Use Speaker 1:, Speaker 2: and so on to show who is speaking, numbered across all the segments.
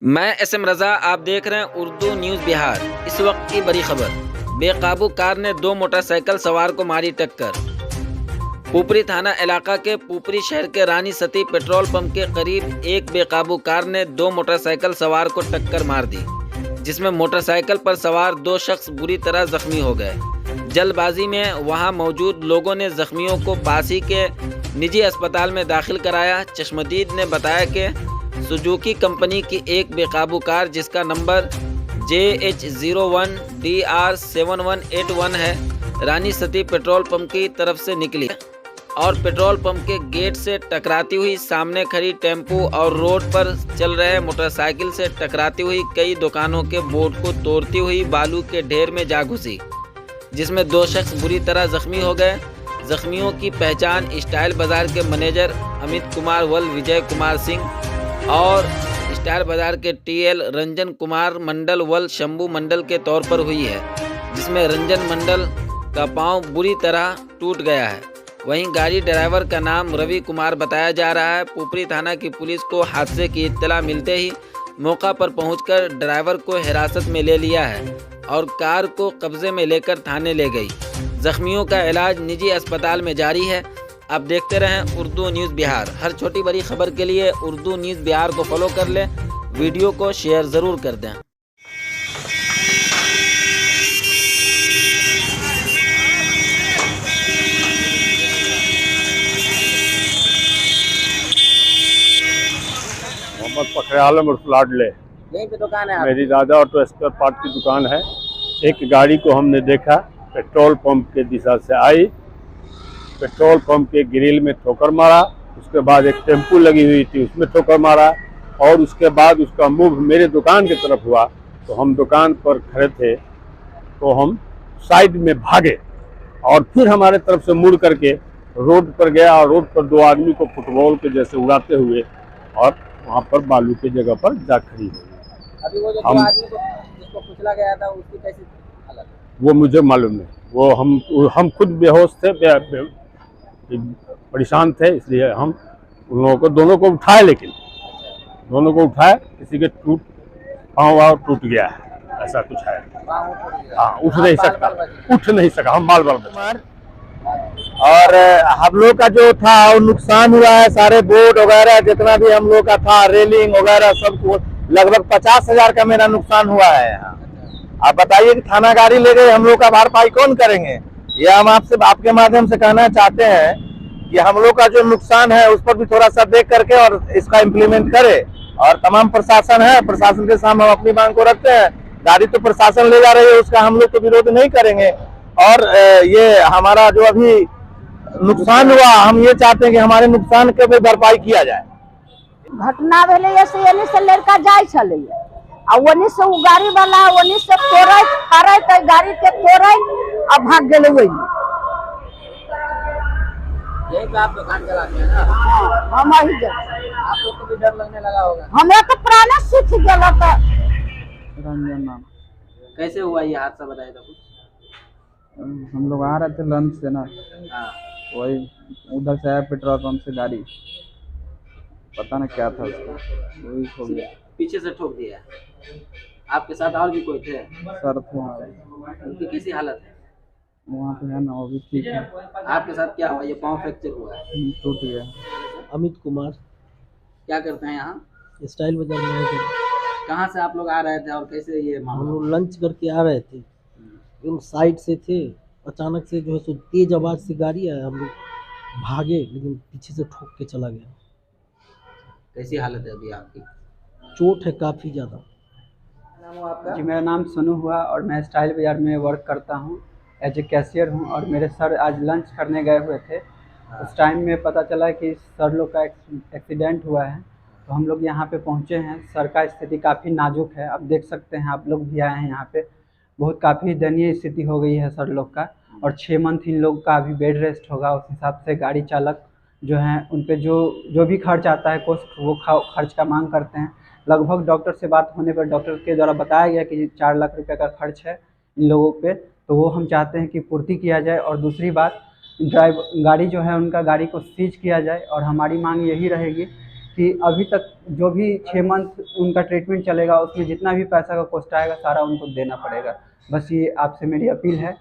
Speaker 1: मैं एसएम रजा, आप देख रहे हैं उर्दू न्यूज़ बिहार। इस वक्त की बड़ी खबर, बेकाबू कार ने दो मोटरसाइकिल सवार को मारी टक्कर। पुपरी थाना इलाका के पुपरी शहर के रानी सती पेट्रोल पंप के करीब एक बेकाबू कार ने दो मोटरसाइकिल सवार को टक्कर मार दी, जिसमें मोटरसाइकिल पर सवार दो शख्स बुरी तरह जख्मी हो गए। जल्दबाजी में वहां मौजूद लोगों ने जख्मियों को पास ही के निजी अस्पताल में दाखिल कराया। चश्मदीद ने बताया कि सुजुकी कंपनी की एक बेकाबू कार जिसका नंबर JH01DR7181 है, रानी सती पेट्रोल पंप की तरफ से निकली और पेट्रोल पंप के गेट से टकराती हुई सामने खड़ी टेम्पो और रोड पर चल रहे मोटरसाइकिल से टकराती हुई कई दुकानों के बोर्ड को तोड़ती हुई बालू के ढेर में जा घुसी, जिसमें दो शख्स बुरी तरह जख्मी हो गए। जख्मियों की पहचान स्टाइल बाजार के मैनेजर अमित कुमार वल विजय कुमार सिंह और स्टाइल बाजार के TL रंजन कुमार मंडल वल शंभू मंडल के तौर पर हुई है, जिसमें रंजन मंडल का पांव बुरी तरह टूट गया है। वहीं गाड़ी ड्राइवर का नाम रवि कुमार बताया जा रहा है। पुपरी थाना की पुलिस को हादसे की इत्तला मिलते ही मौका पर पहुंचकर ड्राइवर को हिरासत में ले लिया है और कार को कब्जे में लेकर थाने ले गई। जख्मियों का इलाज निजी अस्पताल में जारी है। आप देखते रहें उर्दू न्यूज़ बिहार। हर छोटी बड़ी खबर के लिए उर्दू न्यूज़ बिहार को फॉलो कर लें, वीडियो को शेयर ज़रूर कर दें।
Speaker 2: मोहम्मद फखर आलम और लाडले,
Speaker 1: यहीं पे दुकान है
Speaker 2: मेरी दादा ऑटो स्पेयर पार्ट की दुकान है। एक गाड़ी को हमने देखा पेट्रोल पंप के दिशा से आई, पेट्रोल पंप के ग्रिल में ठोकर मारा। उसके बाद एक टेम्पू लगी हुई थी उसमें ठोकर मारा और उसके बाद उसका मुंह मेरे दुकान की तरफ हुआ। तो हम दुकान पर खड़े थे तो हम साइड में भागे और फिर हमारे तरफ से मुड़ करके रोड पर गया और रोड पर दो आदमी को फुटबॉल के जैसे उड़ाते हुए और वहाँ पर बालू की जगह पर जा खड़ी हो गई।
Speaker 1: अभी वो जो दो आदमी को जिसको कुचला गया था उसकी कैसी हालत है?
Speaker 2: वो मुझे मालूम नहीं। वो हम खुद बेहोश थे, परेशान थे, इसलिए हम उन लोगों को दोनों को उठाए, लेकिन दोनों को उठाए, किसी के पाँव टूट गया है, ऐसा कुछ है। हाँ, उठ नहीं सका हम बाल बाल।
Speaker 3: और हम लोग का जो था वो नुकसान हुआ है, सारे बोर्ड वगैरह जितना भी हम लोग का था, रेलिंग वगैरह सब लगभग 50,000 का मेरा नुकसान हुआ है यहाँ। आप बताइए कि थाना गाड़ी ले गए, हम लोग का भरपाई कौन करेंगे? ये हम आपके माध्यम से कहना चाहते हैं कि हम लोग का जो नुकसान है उस पर भी थोड़ा सा देख करके और इसका इम्प्लीमेंट करे। और तमाम प्रशासन है, प्रशासन के सामने हम अपनी मांग को रखते हैं। गाड़ी तो प्रशासन ले जा रही है, उसका हम लोग तो विरोध नहीं करेंगे। और ये हमारा जो अभी नुकसान हुआ, हम ये चाहते हैं कि हमारे नुकसान के भी भरपाई किया जाए।
Speaker 4: घटना भेले से लड़का जाय छले आ वनी से उ गाड़ी वाला वनी से तोड़े खरे त गाड़ी के तोड़े आ भाग गेले। वही
Speaker 1: यही पे आप दुकान चलाते हैं ना?
Speaker 4: हम ही
Speaker 1: आप लोग को भी डर लगने लगा होगा।
Speaker 4: हमें तो प्राण सीख गेला। तो
Speaker 5: रंजन नाम।
Speaker 1: कैसे हुआ ये हादसा, बताइए तो कुछ।
Speaker 5: हम लोग आ रहे थे लंच से ना,
Speaker 1: हाँ,
Speaker 5: वही उधर से आया पेट्रोल पंप से गाड़ी, पता नहीं क्या था उसका, वही हो गया,
Speaker 1: पीछे से ठोक दिया। आपके साथ और भी कोई थे?
Speaker 5: सर थे हमारे,
Speaker 1: उनकी कैसी हालत है?
Speaker 5: वहाँ पे है ना, वो भी ठीक है।
Speaker 1: आपके साथ क्या हुआ? ये पाँव फ्रैक्चर हुआ है?
Speaker 5: टूट गया।
Speaker 6: अमित कुमार,
Speaker 1: क्या करते हैं यहाँ?
Speaker 6: स्टाइल बाजार में आए थे।
Speaker 1: कहाँ से आप लोग आ रहे थे और कैसे ये
Speaker 6: हम
Speaker 1: मामला?
Speaker 6: लोग लंच करके आ रहे थे, हम साइड से थे, अचानक से जो है सो तेज आवाज़ से गाड़ी आया, हम लोग भागे लेकिन पीछे से ठोक के चला गया।
Speaker 1: कैसी हालत है अभी आपकी?
Speaker 6: चोट है काफ़ी ज़्यादा।
Speaker 1: नाम हुआ आपका?
Speaker 5: जी, मेरा नाम सोनू हुआ और मैं स्टाइल बाजार में वर्क करता हूँ, एज ए कैशियर हूँ। और मेरे सर आज लंच करने गए हुए थे, उस टाइम में पता चला कि सर लोग का एक्सीडेंट हुआ है, तो हम लोग यहाँ पे पहुँचे हैं। सर का स्थिति काफ़ी नाजुक है, आप देख सकते हैं, आप लोग भी आए हैं यहाँ पे। बहुत काफ़ी दयनीय स्थिति हो गई है सर लोग का, और 6 मंथ इन लोग का अभी बेड रेस्ट होगा। उस हिसाब से गाड़ी चालक जो हैं उन पे जो भी खर्च आता है कॉस्ट, वो खर्च का मांग करते हैं। लगभग डॉक्टर से बात होने पर डॉक्टर के द्वारा बताया गया कि 4 लाख रुपये का खर्च है इन लोगों पे, तो वो हम चाहते हैं कि पूर्ति किया जाए। और दूसरी बात, गाड़ी जो है उनका गाड़ी को सीज किया जाए। और हमारी मांग यही रहेगी कि अभी तक जो भी 6 मंथ उनका ट्रीटमेंट चलेगा उसमें जितना भी पैसा का कॉस्ट आएगा सारा उनको देना पड़ेगा। बस ये आपसे मेरी अपील है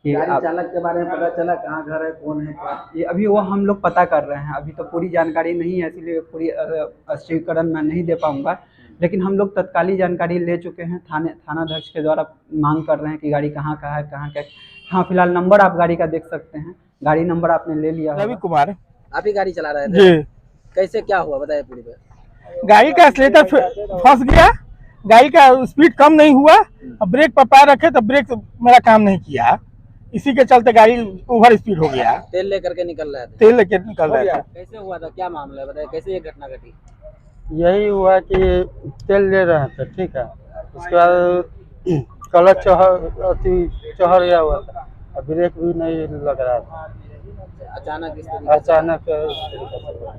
Speaker 5: कि
Speaker 3: गाड़ी
Speaker 5: आप
Speaker 3: चालक के बारे में पता चला कहाँ घर है, कौन है, क्या?
Speaker 5: ये अभी वो हम लोग पता कर रहे हैं, अभी तो पूरी जानकारी नहीं है इसलिए पूरी स्पष्टीकरण मैं नहीं दे पाऊंगा, लेकिन हम लोग तत्कालीन जानकारी ले चुके हैं। थानाध्यक्ष के द्वारा मांग कर रहे हैं कि गाड़ी कहाँ का है, कहाँ का। हाँ, फिलहाल नंबर आप गाड़ी का देख सकते हैं, गाड़ी नंबर आपने ले लिया
Speaker 7: रवि
Speaker 5: होगा।
Speaker 7: कुमार
Speaker 3: आप ही गाड़ी चला रहे थे?
Speaker 7: जी।
Speaker 3: कैसे क्या हुआ बताइए पूरी बात।
Speaker 7: गाड़ी का एक्सीलेटर फंस गया, गाड़ी का स्पीड कम नहीं हुआ, और ब्रेक पर पैर रखे तो ब्रेक मेरा काम नहीं किया, इसी के चलते गाड़ी ओवर स्पीड हो गया।
Speaker 3: तेल लेकर के निकल रहे थे?
Speaker 7: तेल लेके निकल रहा था।
Speaker 3: कैसे हुआ था, क्या मामला है बताइए, कैसे ये घटना घटी?
Speaker 8: यही हुआ कि तेल ले रहे थे, ठीक है, उसके बाद क्लच चढ़ गया हुआ था, ब्रेक भी नहीं लग रहा था,
Speaker 3: अचानक
Speaker 8: अचानक इस तरीके से हुआ।